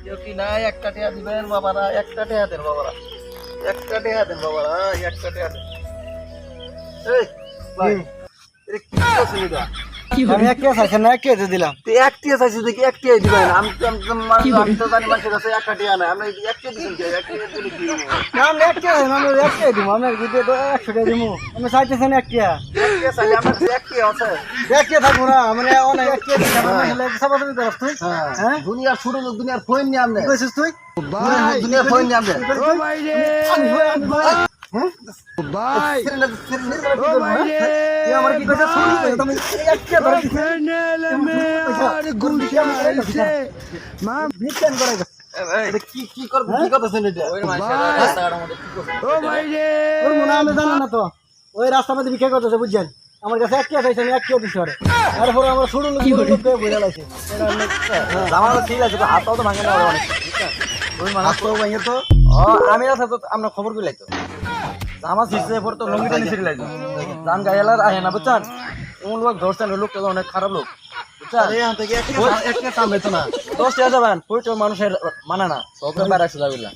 কেউ কি নাই একটা টিয়া দিবেন বাবারা, একটা টিয়া দেন বাবারা, একটা টিয়া দেন বাবারা, একটা টিয়া দেন। এই ভাই, এটা কি করছেন এটা? আমি এক কেস আছে না এক কেস দিলাম। তুই এক টিয়া চাইছিস দেখি এক টিয়া দিবেন। আমি তো জানি মানুষের কাছে একটা টিয়া নাই, আমরা এক টিয়া দিচ্ছেন কে? এক টিয়া দিলে কি হবে? না আমি এক কেস আমি এক কেস দিব, আমি যদি 100 টাকা দিব আমি চাইতেছেন এক কেস। এক টিয়া চাইলে আমার কাছে এক টিয়া আছে। এক কেস থাকবো না মানে অনেক এক কেস সাবাদি করছ তুই। হ্যাঁ দুনিয়ার ছোট লোক, দুনিয়ার ফোন নিয়ে আমনে, কি কইছিস তুই? দুনিয়ার ফোন নিয়ে আমনে। ও ভাই রে ভাই ও ভাই রে তুই আমার কি কইছিস শুনি তুমি এক কেস ধরে আর গুলশা আইছে মা ভিতন করে এটা কি কি করবে, কি করতেছেন এটা? ওই রাস্তাঘাটের মধ্যে কি করছেন? ও ভাই রে ওর মনে আমি জানা না তো ওই রাস্তার মধ্যে ভিক্ষা করতেছে বুঝছেন। আমার কাছে এক কেস আইছে আমি এক কেস দিছি আরে তারপরে আমার শুরু লোক বুঝা লাগছে। আমার তো ঠিক আছে, তো হাতটাও তো ভাঙে না অনেক। ওই মানুষ তো ভাঙে তো। আমি আছে তো আমরা খবর কইলাই তো। আমার সিস্টে পর তো লঙ্গিটা নিয়ে ছিড়লাই তো। জান গায়ালার আহে না বুঝছেন। কোন লোক ধরছেন, ওই লোকটা তো অনেক খারাপ লোক বুঝছেন। এখান থেকে এক কেস সামনে তো না 10 টাকা যাবেন, ওই তো মানুষের মানে না সব ব্যাপার আছে যাবিলা।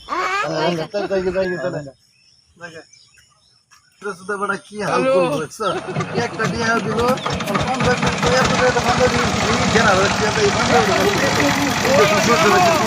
কি হাল করবো একটা দিয়ে দিল 50 টাকা